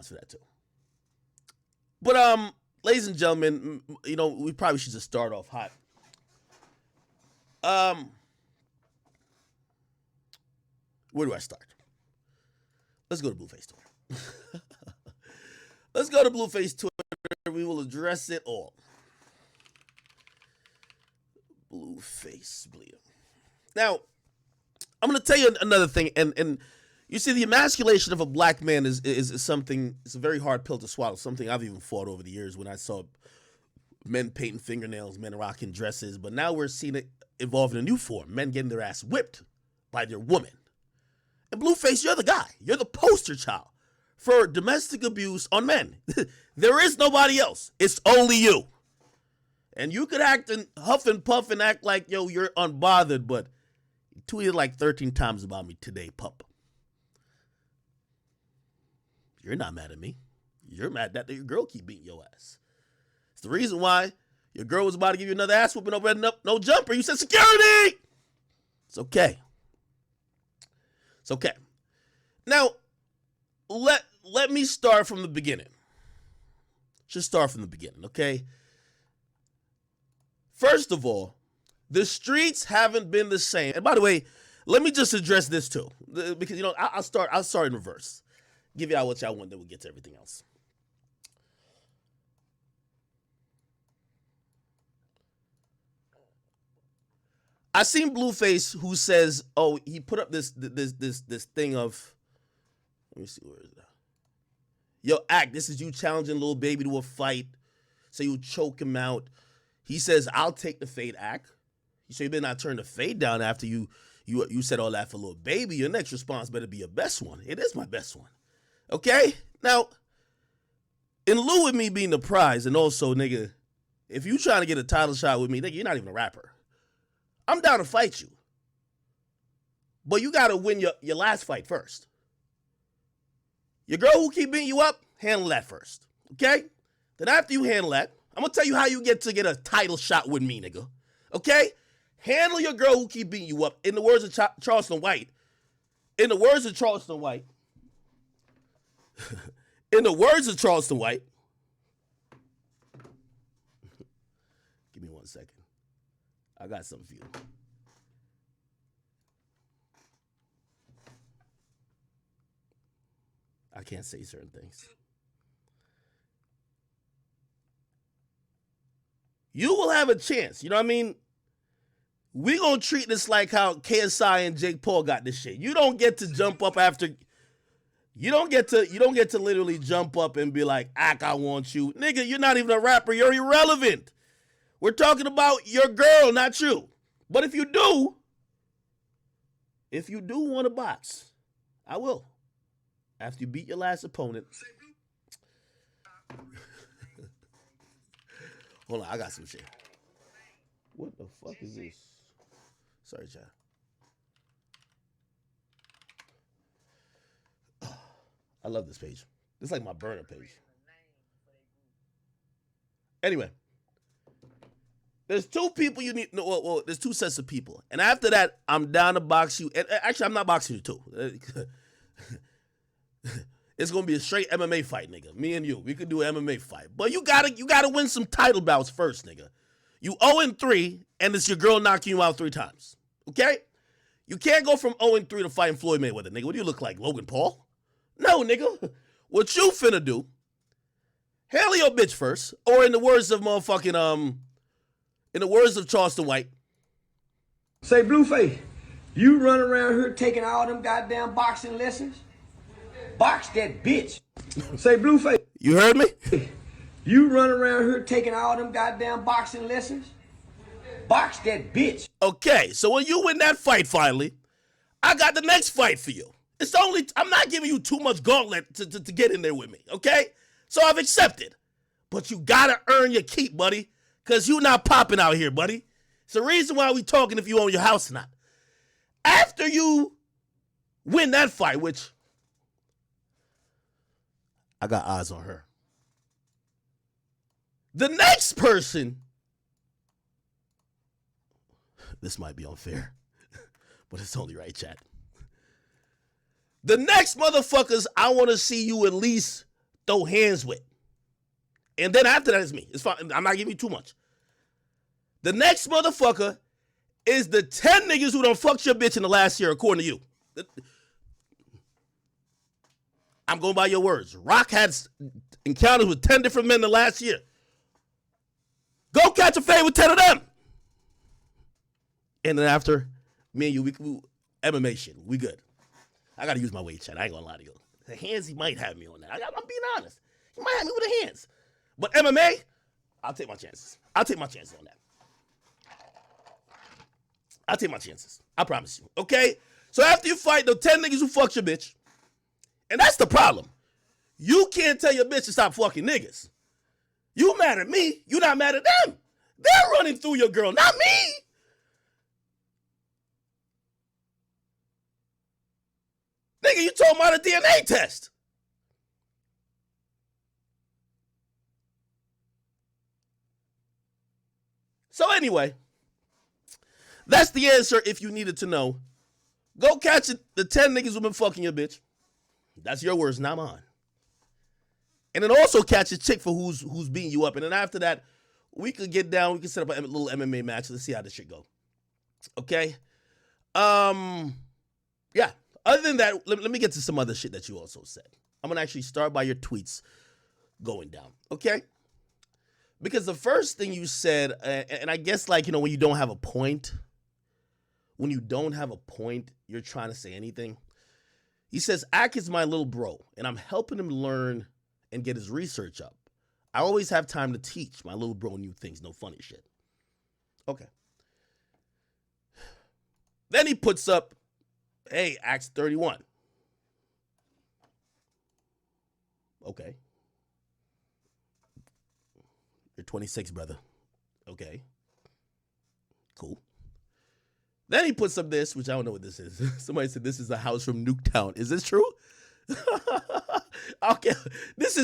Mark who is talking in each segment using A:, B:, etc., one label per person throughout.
A: response for that too. But ladies and gentlemen, we probably should just start off hot. Where do I start? Let's go to Blueface Twitter. Let's go to Blueface Twitter. We will address it all. Blueface bleeder. Now, I'm going to tell you another thing, and you see, the emasculation of a black man is something. It's a very hard pill to swallow. Something I've even fought over the years when I saw men painting fingernails, men rocking dresses. But now we're seeing it evolve in a new form: men getting their ass whipped by their woman. And Blueface, you're the guy. You're the poster child for domestic abuse on men. There is nobody else. It's only you. And you could act and huff and puff and act like, yo, you're unbothered, but you tweeted like 13 times about me today, pup. You're not mad at me. You're mad that your girl keep beating your ass. It's the reason why your girl was about to give you another ass whooping over no jumper. You said security. It's okay. It's okay. Now, let me start from the beginning. Just start from the beginning, okay? First of all, the streets haven't been the same. And by the way, let me just address this too, because I'll start in reverse. Give y'all what y'all want, then we'll get to everything else. I seen Blueface who says, "Oh, he put up this thing of, let me see, where is that? Yo, Act, this is you challenging Lil Baby to a fight, so you choke him out." He says, "I'll take the fade, Act." So you better not turn the fade down after you said all that for Lil Baby. Your next response better be your best one. It is my best one. Okay? Now, in lieu of me being the prize, and also, nigga, if you trying to get a title shot with me, nigga, you're not even a rapper. I'm down to fight you. But you got to win your last fight first. Your girl who keep beating you up, handle that first. Okay? Then after you handle that, I'm going to tell you how you get a title shot with me, nigga. Okay? Handle your girl who keep beating you up. In the words of Charleston White. In the words of Charleston White. In the words of Charleston White. Give me 1 second. I got something for you. I can't say certain things. You will have a chance. You know what I mean? We gonna treat this like how KSI and Jake Paul got this shit. You don't get to jump up after. You don't get to literally jump up and be like, "Ack, I want you." Nigga, you're not even a rapper. You're irrelevant. We're talking about your girl, not you. But if you do want to box, I will. After you beat your last opponent. Hold on, I got some shit. What the fuck is this? Sorry, child. I love this page. This is like my burner page. Anyway. There's two people you need. No, well, there's two sets of people. And after that, I'm down to box you. And actually, I'm not boxing you too. It's going to be a straight MMA fight, nigga. Me and you. We could do an MMA fight. But you gotta win some title bouts first, nigga. You 0-3, and it's your girl knocking you out 3 times. Okay? You can't go from 0-3 to fighting Floyd Mayweather, nigga. What do you look like, Logan Paul? No, nigga. What you finna do, handle your bitch first. Or in the words of motherfucking, in the words of Charleston White.
B: Say, Blueface, you run around here taking all them goddamn boxing lessons? Box that bitch. Say, Blueface.
A: You heard me?
B: You run around here taking all them goddamn boxing lessons? Box that bitch.
A: Okay, so when you win that fight finally, I got the next fight for you. I'm not giving you too much gauntlet to get in there with me, okay? So I've accepted. But you gotta earn your keep, buddy. Because you not popping out here, buddy. It's the reason why we talking if you own your house or not. After you win that fight, which I got eyes on her. The next person, this might be unfair, but it's only right, chat. The next motherfuckers I want to see you at least throw hands with. And then after that is me. It's fine. I'm not giving you too much. The next motherfucker is the 10 niggas who done fucked your bitch in the last year, according to you. I'm going by your words. Rock had encounters with 10 different men in the last year. Go catch a fade with 10 of them. And then after, me and you, we MMA shit. We good. I got to use my weight chat. I ain't going to lie to you. The hands, he might have me on that. I'm being honest. He might have me with the hands. But MMA, I'll take my chances. I'll take my chances on that. I'll take my chances. I promise you. Okay? So after you fight the 10 niggas who fucked your bitch, and that's the problem. You can't tell your bitch to stop fucking niggas. You mad at me. You not mad at them. They're running through your girl, not me. Nigga, you told me about a DNA test. So anyway, that's the answer if you needed to know. Go catch the 10 niggas who been fucking your bitch. That's your words, not mine. And then also catch a chick for who's beating you up. And then after that, we could get down. We could set up a little MMA match. Let's see how this shit go. Okay? Yeah. Other than that, let me get to some other shit that you also said. I'm going to actually start by your tweets going down. Okay? Because the first thing you said, and I guess like, when you don't have a point, you're trying to say anything. He says, Ak is my little bro, and I'm helping him learn and get his research up. I always have time to teach my little bro new things, no funny shit. Okay. Then he puts up, hey, Ak's 31. Okay. You're 26, brother. Okay. Cool. Then he puts up this, which I don't know what this is. Somebody said this is a house from Nuketown. Is this true? Okay. This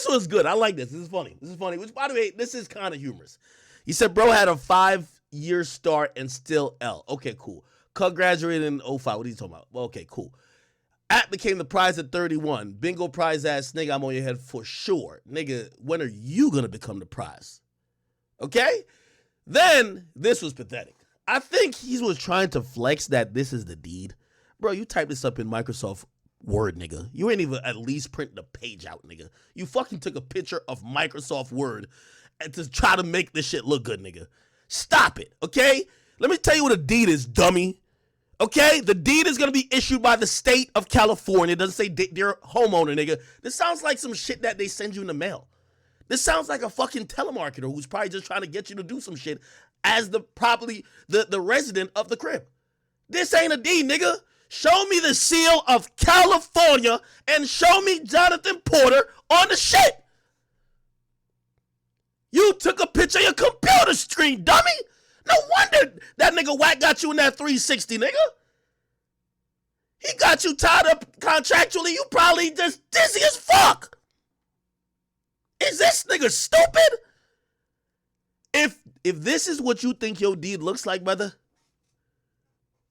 A: was good. I like this. This is funny. Which, by the way, this is kind of humorous. He said, bro had a 5-year start and still L. Okay, cool. Cug graduated in 05. What are you talking about? Well, okay, cool. At became the prize at 31. Bingo prize ass nigga, I'm on your head for sure. Nigga, when are you going to become the prize? Okay? Then, this was pathetic. I think he was trying to flex that this is the deed. Bro, you typed this up in Microsoft Word, nigga. You ain't even at least print the page out, nigga. You fucking took a picture of Microsoft Word to try to make this shit look good, nigga. Stop it, okay? Let me tell you what a deed is, dummy. Okay? The deed is going to be issued by the state of California. It doesn't say dear homeowner, nigga. This sounds like some shit that they send you in the mail. This sounds like a fucking telemarketer who's probably just trying to get you to do some shit as the resident of the crib. This ain't a deed, nigga. Show me the seal of California and show me Jonathan Porter on the shit. You took a picture of your computer screen, dummy. No wonder that nigga Wack got you in that 360, nigga. He got you tied up contractually. You probably just dizzy as fuck. Is this nigga stupid? If this is what you think your deed looks like, brother,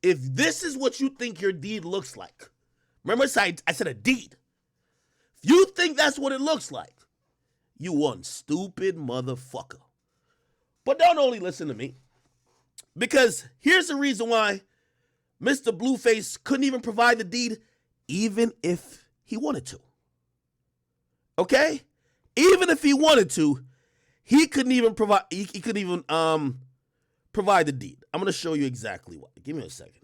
A: if this is what you think your deed looks like, remember I said a deed. If you think that's what it looks like, you one stupid motherfucker. But don't only listen to me, because here's the reason why Mr. Blueface couldn't even provide the deed, even if he wanted to. Okay? Even if he wanted to, he couldn't even provide. He couldn't even provide the deed. I'm gonna show you exactly why. Give me a second.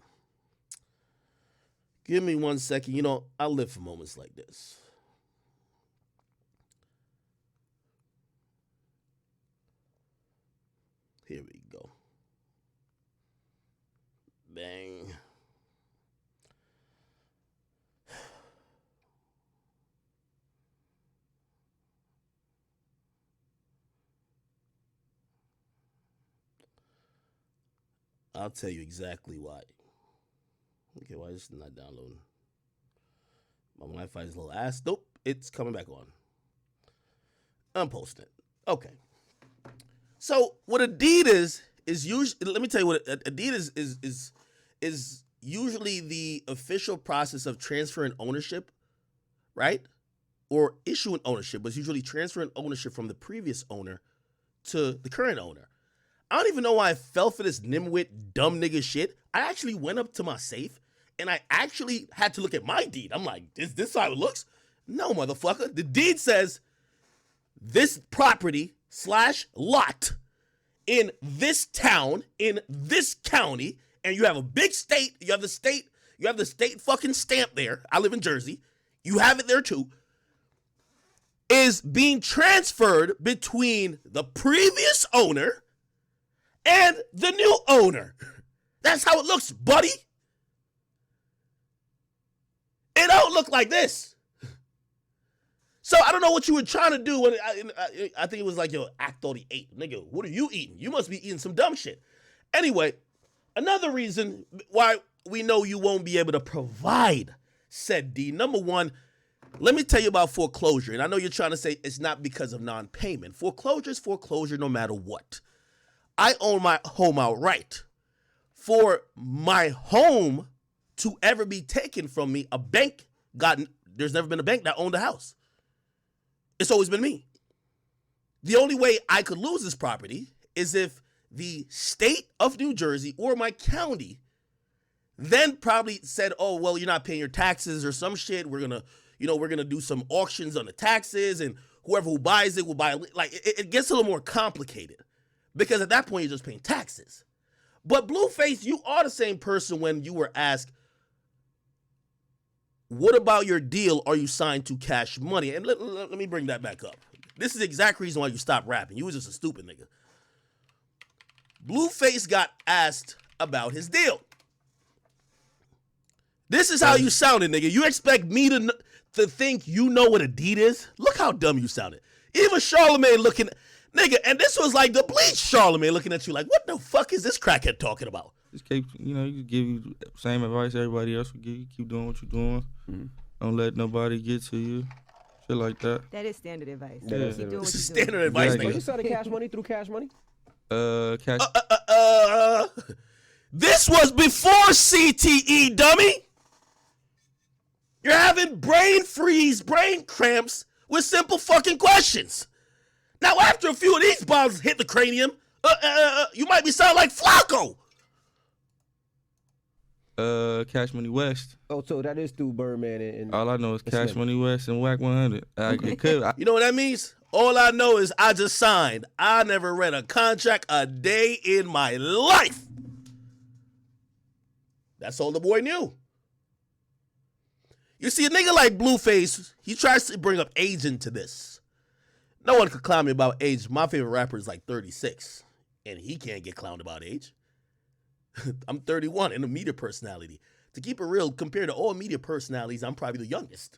A: Give me 1 second. I live for moments like this. Here we go. Bang. I'll tell you exactly why. Okay, why is it not downloading? My Wi-Fi is a little ass. Nope, it's coming back on. I'm posting it. Okay. So what a deed is usually, let me tell you what a deed is usually the official process of transferring ownership, right? or issuing ownership, but it's usually transferring ownership from the previous owner to the current owner. I don't even know why I fell for this nimwit, dumb nigga shit. I actually went up to my safe and I actually had to look at my deed. I'm like, is this how it looks? No, motherfucker. The deed says this property / lot in this town, in this county, and you have a big state, you have the state fucking stamp there. I live in Jersey. You have it there too. Is being transferred between the previous owner and the new owner. That's how it looks, buddy. It don't look like this. So I don't know what you were trying to do when I think it was like, yo, Act 38. Nigga, what are you eating? You must be eating some dumb shit. Anyway, another reason why we know you won't be able to provide said deed. Number one, let me tell you about foreclosure. And I know you're trying to say it's not because of non-payment. Foreclosure is foreclosure no matter what. I own my home outright. For my home to ever be taken from me, there's never been a bank that owned a house. It's always been me. The only way I could lose this property is if the state of New Jersey or my county then probably said, oh, well, you're not paying your taxes or some shit. We're going to do some auctions on the taxes, and whoever who buys it will buy it. Like, it gets a little more complicated because at that point, you're just paying taxes. But Blueface, you are the same person when you were asked, what about your deal? Are you signed to Cash Money? And let me bring that back up. This is the exact reason why you stopped rapping. You was just a stupid nigga. Blueface got asked about his deal. This is how you sounded, nigga. You expect me to think you know what a deed is? Look how dumb you sounded. Even Charlemagne looking, nigga, and this was like the bleach Charlemagne looking at you like, what the fuck is this crackhead talking about?
C: Just keep, you give you same advice everybody else would give you. Keep doing what you're doing. Mm-hmm. Don't let nobody get to you. Shit like that.
D: That is standard advice.
C: Yeah.
D: Keep doing what
A: This is
D: you're
A: standard
D: doing.
A: advice,
C: Exactly.
A: nigga.
E: You selling Cash Money through Cash Money?
C: Cash.
A: This was before CTE, dummy. You're having brain freeze, brain cramps with simple fucking questions. Now, after a few of these balls hit the cranium, you might be sounding like Flacco.
C: Cash Money West.
E: Oh, so that is through Birdman and
C: All I know is Cash
E: Slim.
C: Money West and Whack 100.
A: You know what that means? All I know is I just signed. I never read a contract a day in my life. That's all the boy knew. You see, a nigga like Blueface, he tries to bring up age into this. No one could clown me about age. My favorite rapper is like 36, and he can't get clowned about age. I'm 31 and a media personality. To keep it real, compared to all media personalities, I'm probably the youngest.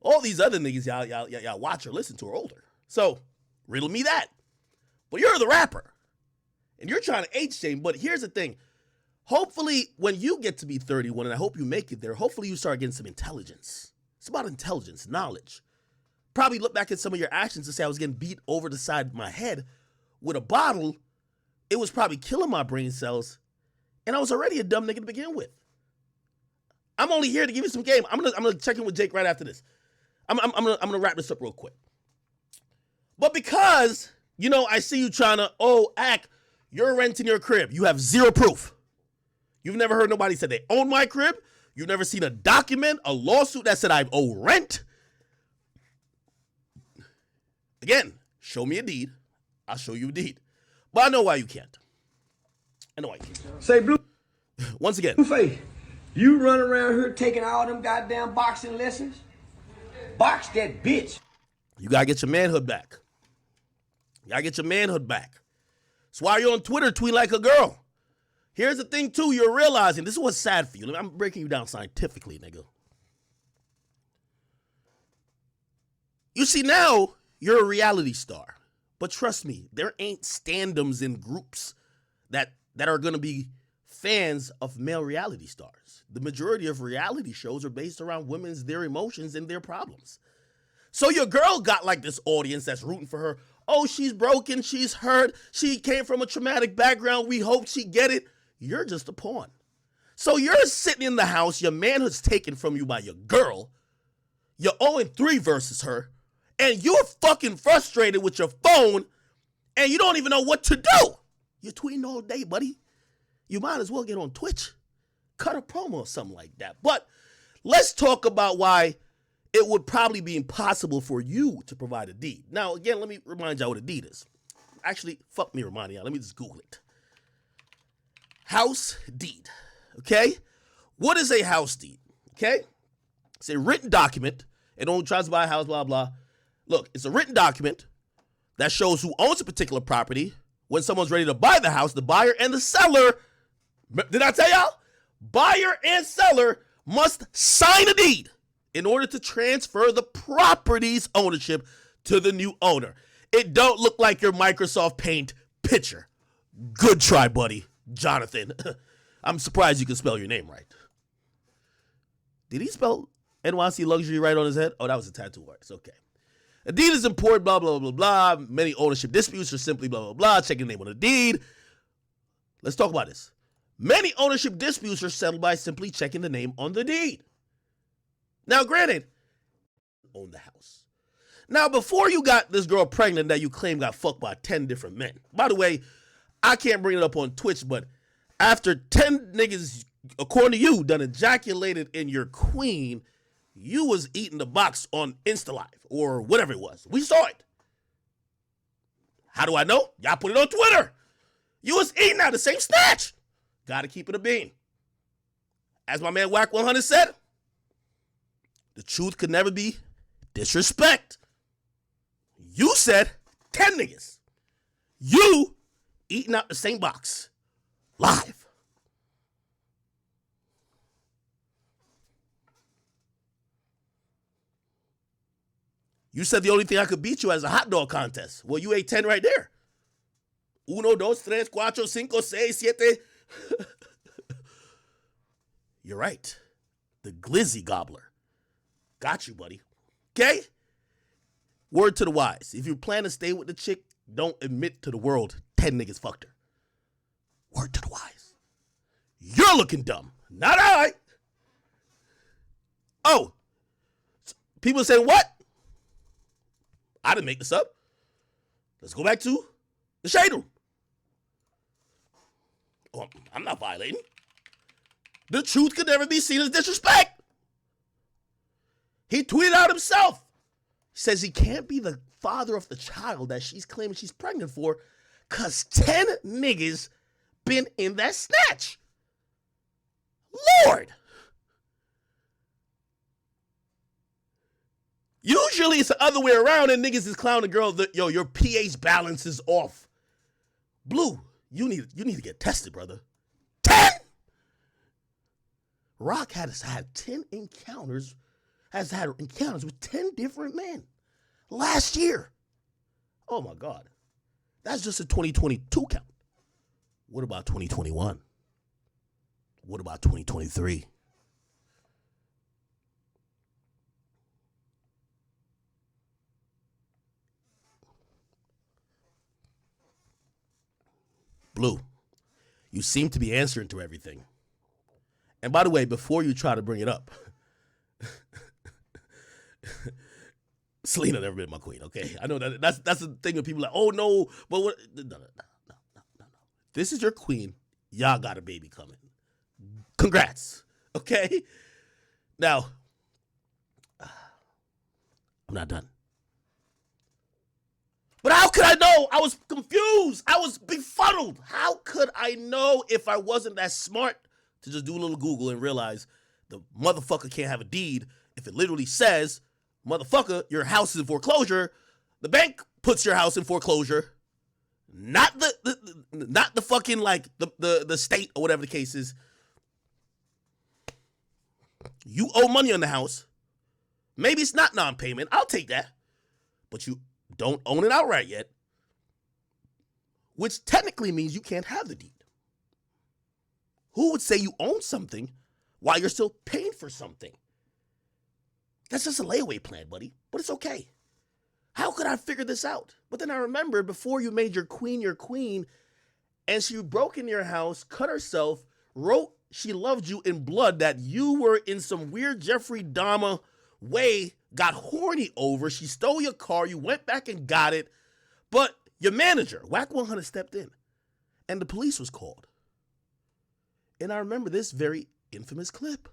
A: All these other niggas y'all watch or listen to are older. So, riddle me that. But you're the rapper, and you're trying to age shame. But here's the thing. Hopefully, when you get to be 31, and I hope you make it there, hopefully you start getting some intelligence. It's about intelligence, knowledge. Probably look back at some of your actions and say I was getting beat over the side of my head with a bottle. It was probably killing my brain cells, and I was already a dumb nigga to begin with. I'm only here to give you some game. I'm gonna check in with Jake right after this. I'm gonna wrap this up real quick. But because I see you trying to act, you're renting your crib. You have zero proof. You've never heard nobody say they own my crib. You've never seen a document, a lawsuit that said I owe rent. Again, show me a deed. I'll show you a deed. But I know why you can't. I know why you can't.
B: Say, Blue.
A: Once again.
B: Blueface, you run around here taking all them goddamn boxing lessons? Box that bitch.
A: You gotta get your manhood back. You gotta get your manhood back. That's why you're on Twitter tweeting like a girl. Here's the thing, too. You're realizing, this is what's sad for you. I'm breaking you down scientifically, nigga. You see, now, you're a reality star. But trust me, there ain't standums in groups that are going to be fans of male reality stars. The majority of reality shows are based around their emotions and their problems. So your girl got like this audience that's rooting for her. Oh, she's broken, she's hurt, she came from a traumatic background, we hope she get it. You're just a pawn. So you're sitting in the house, your manhood's taken from you by your girl. You're 0-3 versus her, and you're fucking frustrated with your phone, and you don't even know what to do. You're tweeting all day, buddy. You might as well get on Twitch. Cut a promo or something like that. But let's talk about why it would probably be impossible for you to provide a deed. Now, again, let me remind y'all what a deed is. Actually, fuck me reminding y'all. Let me just Google it. House deed. Okay? What is a house deed? Okay? It's a written document. It only tries to buy a house, blah, blah. Look, it's a written document that shows who owns a particular property. When someone's ready to buy the house, the buyer and the seller, did I tell y'all? Buyer and seller must sign a deed in order to transfer the property's ownership to the new owner. It don't look like your Microsoft Paint picture. Good try, buddy. Jonathan. I'm surprised you can spell your name right. Did he spell NYC Luxury right on his head? Oh, that was a tattoo artist. Okay. A deed is important, blah, blah, blah, blah. Many ownership disputes are simply blah, blah, blah. Checking the name on the deed. Let's talk about this. Many ownership disputes are settled by simply checking the name on the deed. Now, granted, own the house. Now, before you got this girl pregnant that you claim got fucked by 10 different men. By the way, I can't bring it up on Twitch, but after 10 niggas, according to you, done ejaculated in your queen, you was eating the box on Insta Live or whatever it was. We saw it. How do I know? Y'all put it on Twitter. You was eating out the same snatch. Gotta keep it a bean. As my man Whack 100 said, the truth could never be disrespect. You said 10 niggas. You eating out the same box. Live. You said the only thing I could beat you as a hot dog contest. Well, you ate 10 right there. 1, 2, 3, 4, 5, 6, 7. You're right. The glizzy gobbler. Got you, buddy. Okay? Word to the wise. If you plan to stay with the chick, don't admit to the world 10 niggas fucked her. Word to the wise. You're looking dumb. Not I. Oh. People saying what? I didn't make this up. Let's go back to the shade room. Oh, I'm not violating. The truth could never be seen as disrespect. He tweeted out himself. He says he can't be the father of the child that she's claiming she's pregnant for because 10 niggas been in that snatch. Lord. Usually it's the other way around and niggas is clowning the girl that, yo, your pH balance is off. Blue, you need to get tested, brother. 10? Rock has had 10 encounters, with 10 different men last year. Oh my God. That's just a 2022 count. What about 2021? What about 2023? Blue, you seem to be answering to everything. And by the way, before you try to bring it up, Selena never been my queen, okay? I know that's the thing of people like, oh no, but what? No. This is your queen. Y'all got a baby coming. Congrats, okay? Now, I'm not done. But how could I know? I was confused. I was befuddled. How could I know if I wasn't that smart to just do a little Google and realize the motherfucker can't have a deed if it literally says, motherfucker, your house is in foreclosure. The bank puts your house in foreclosure. Not the fucking like the state or whatever the case is. You owe money on the house. Maybe it's not non-payment. I'll take that. But you don't own it outright yet, which technically means you can't have the deed. Who would say you own something while you're still paying for something? That's just a layaway plan, buddy, but it's okay. How could I figure this out? But then I remembered before you made your queen, and she broke in your house, cut herself, wrote she loved you in blood, that you were in some weird Jeffrey Dahmer way got horny over, she stole your car, you went back and got it, but your manager, Whack 100, stepped in, and the police was called. And I remember this very infamous clip.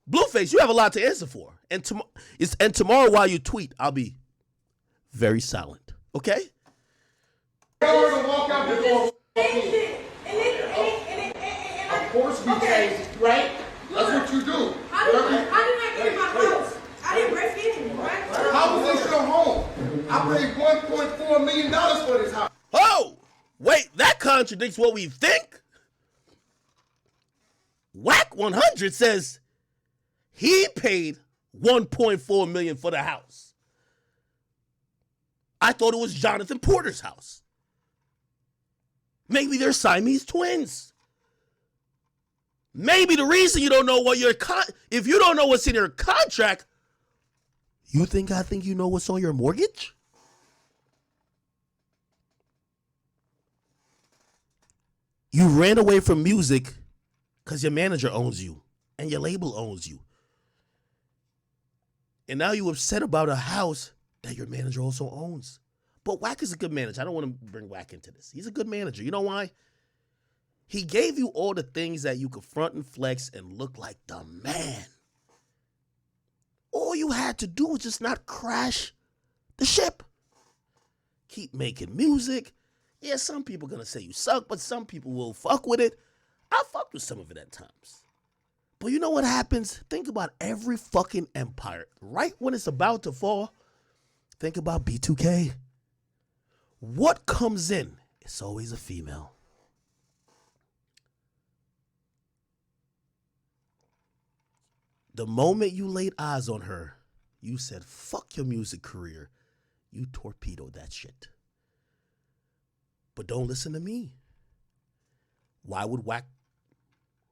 A: Blueface, you have a lot to answer for. And tomorrow while you tweet, I'll be very silent. Okay?
D: Of course we changed it, right? That's what you do.
F: How did I get in my house? I didn't break in, right?
D: How was this your home? I paid $1.4 million for this house.
A: Oh, wait, that contradicts what we think. Whack 100 says he paid $1.4 million for the house. I thought it was Jonathan Porter's house. Maybe they're Siamese twins. Maybe the reason you don't know what if you don't know what's in your contract, you think I think you know what's on your mortgage? You ran away from music because your manager owns you and your label owns you. And now you're upset about a house that your manager also owns. But Whack is a good manager. I don't want to bring Whack into this. He's a good manager. You know why? He gave you all the things that you could front and flex and look like the man. All you had to do was just not crash the ship. Keep making music. Yeah, some people are going to say you suck, but some people will fuck with it. I fucked with some of it at times. But you know what happens? Think about every fucking empire. Right when it's about to fall, think about B2K. What comes in? It's always a female. The moment you laid eyes on her, you said, fuck your music career. You torpedoed that shit. But don't listen to me. Why would Whack,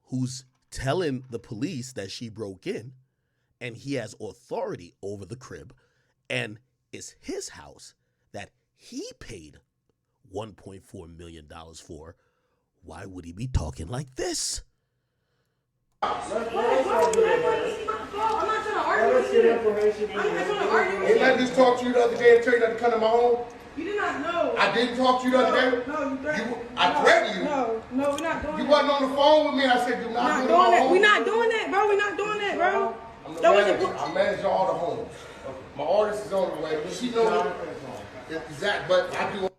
A: who's telling the police that she broke in, and he has authority over the crib, and it's his house that he paid $1.4 million for, why would he be talking like this?
F: I'm not trying to argue with you. I'm not trying to argue with
D: Didn't I
F: you.
D: just talk to you the other day and tell you not to come to my home?
F: You did not know.
D: I didn't talk to you the other day?
F: No, you threatened.
D: I threatened you.
F: No, we're not doing that.
D: You wasn't on the phone with me and I said you're not
F: We're not doing
D: doing
F: that.
D: home.
F: We're not doing that, bro. We're not doing that, bro.
D: I'm the
F: That was
D: manager. I manage all the homes. My artist is on the way. But she knows exact, but I do.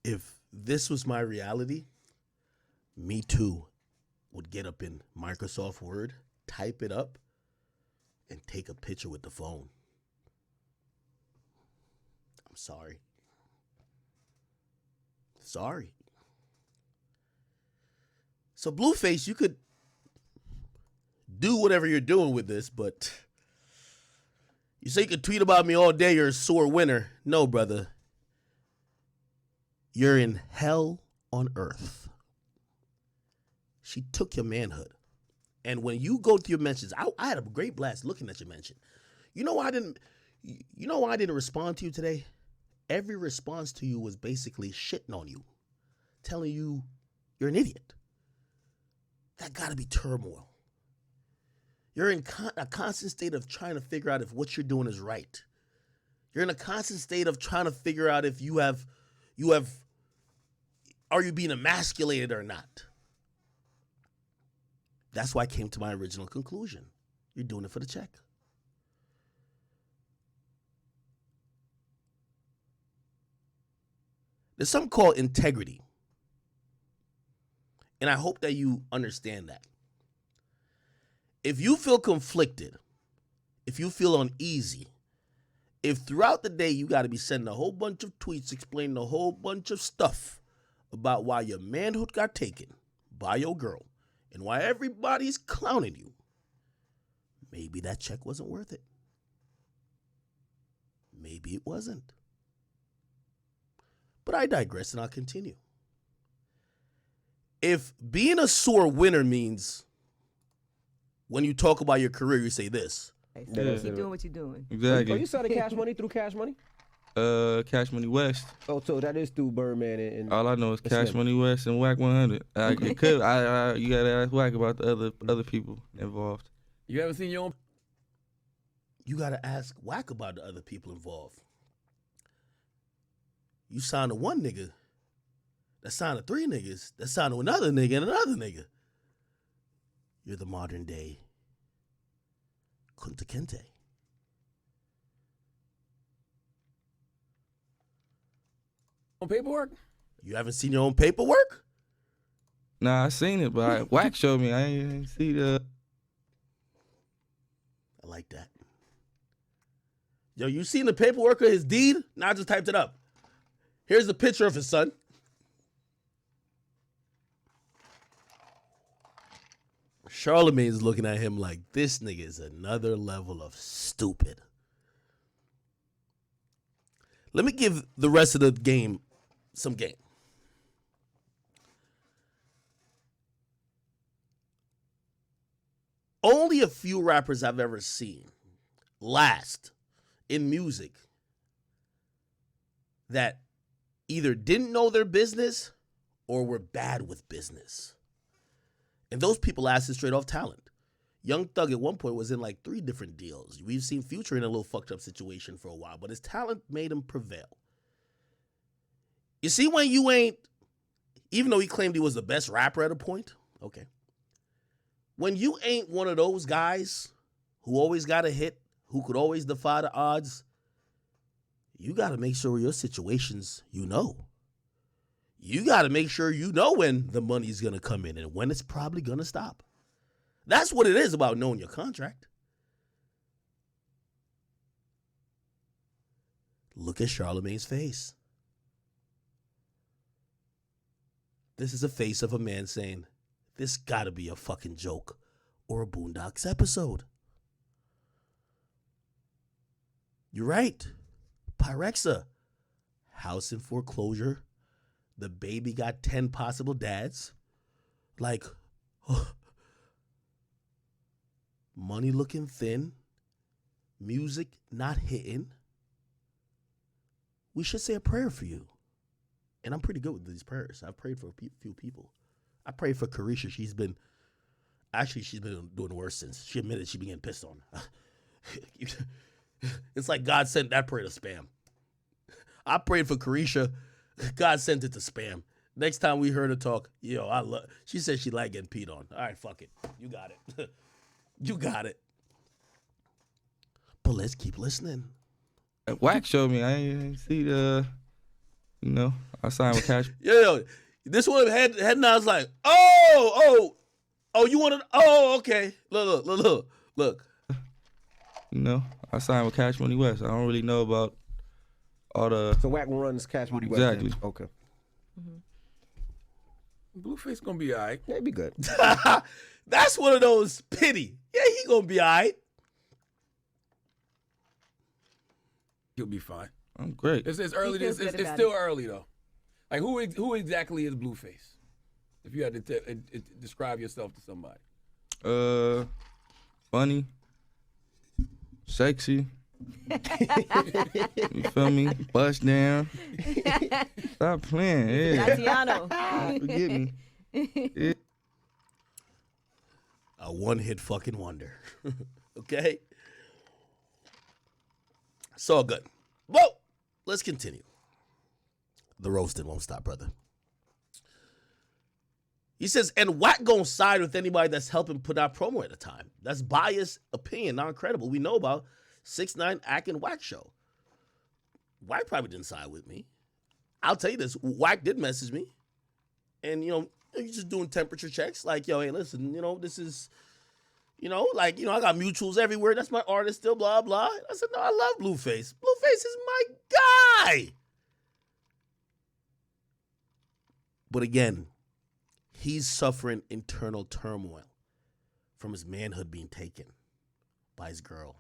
A: If this was my reality, me too would get up in Microsoft Word, type it up, and take a picture with the phone. I'm sorry. Sorry. So Blueface, you could do whatever you're doing with this, but you say you could tweet about me all day, you're a sore winner. No, brother. You're in hell on earth. She took your manhood. And when you go through your mentions, I had a great blast looking at your mention. You know why I didn't respond to you today? Every response to you was basically shitting on you, telling you you're an idiot. That got to be turmoil. You're in a constant state of trying to figure out if what you're doing is right. You're in a constant state of trying to figure out if are you being emasculated or not? That's why I came to my original conclusion. You're doing it for the check. There's something called integrity. And I hope that you understand that. If you feel conflicted, if you feel uneasy, if throughout the day you got to be sending a whole bunch of tweets explaining a whole bunch of stuff about why your manhood got taken by your girl and why everybody's clowning you, maybe that check wasn't worth it. Maybe it wasn't. But I digress and I'll continue. If being a sore winner means when you talk about your career, you say this,
E: Yeah.
G: Keep doing what you're doing.
C: Exactly.
E: Oh, you selling Cash Money through Cash Money?
C: Cash Money West.
E: Oh, so that is through Birdman and
C: All I know is Cash
E: Slim.
C: Money West and Whack 100. It could. You gotta ask Whack about the other people involved.
H: You haven't seen your own.
A: You gotta ask Whack about the other people involved. You signed to one nigga, that signed to three niggas, that signed to another nigga and another nigga. You're the modern day Kunta Kinte.
H: On paperwork?
A: You haven't seen your own paperwork?
C: Nah, I seen it, but Whack showed me. I ain't see the.
A: I like that. Yo, you seen the paperwork of his deed? Nah, I just typed it up. Here's a picture of his son. Charlemagne's looking at him like, this nigga is another level of stupid. Let me give the rest of the game some game. Only a few rappers I've ever seen last in music that either didn't know their business or were bad with business. And those people lasted straight off talent. Young Thug at one point was in like 3 different deals. We've seen Future in a little fucked up situation for a while, but his talent made him prevail. You see, when you ain't, even though he claimed he was the best rapper at a point, okay. When you ain't one of those guys who always got a hit, who could always defy the odds, you got to make sure your situations you know. You got to make sure you know when the money's going to come in and when it's probably going to stop. That's what it is about knowing your contract. Look at Charlemagne's face. This is a face of a man saying, this got to be a fucking joke or a Boondocks episode. You're right. Pyrexa, house in foreclosure. The baby got 10 possible dads. Like, money looking thin. Music not hitting. We should say a prayer for you. And I'm pretty good with these prayers. I've prayed for a few people. I prayed for Carisha. She's been doing worse since. She admitted she been getting pissed on. It's like God sent that prayer to spam. I prayed for Carisha. God sent it to spam. Next time we heard her talk, she said she liked getting peed on. All right, fuck it. You got it. You got it. But let's keep listening.
C: Whack showed me. I ain't see the. I signed with Cash.
A: Yo, this one head nods like, you wanted, okay. Look.
C: I signed with Cash Money West. I don't really know about all the.
E: So Whack runs Cash Money West.
C: Exactly.
E: Okay.
H: Blueface gonna be all right.
E: Yeah, it'd be good.
A: That's one of those pity. Yeah, he gonna be all right.
H: He'll be fine.
C: I'm great.
H: It's early. It's still early though. Like who exactly is Blueface? If you had to describe yourself to somebody.
C: Funny, sexy. You feel me? Bust down. Stop playing. Yeah.
G: Tatiano.
C: Forget me. Yeah.
A: A one-hit fucking wonder. Okay? It's all good. Well, let's continue. The roasting won't stop, brother. He says, and Wack gonna side with anybody that's helping put out promo at the time. That's biased opinion, non-credible. We know about 6ix9ine Ack and Wack show. Wack probably didn't side with me. I'll tell you this, Wack did message me. And, he's just doing temperature checks. Like, yo, hey, listen, this is, I got mutuals everywhere. That's my artist still, blah, blah. I said, no, I love Blueface. Blueface is my guy. But again, he's suffering internal turmoil from his manhood being taken by his girl.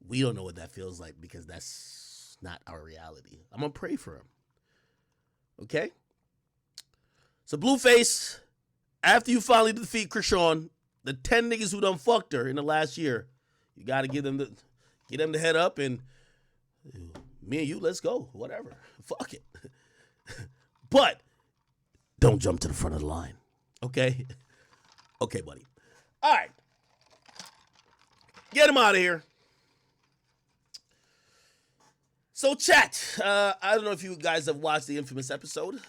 A: We don't know what that feels like because that's not our reality. I'm going to pray for him. Okay? So Blueface, after you finally defeat Krishan, the 10 niggas who done fucked her in the last year, you got to get them the head up and me and you, let's go. Whatever. Fuck it. But don't jump to the front of the line. Okay? Okay, buddy. All right. Get him out of here. So, chat, I don't know if you guys have watched the infamous episode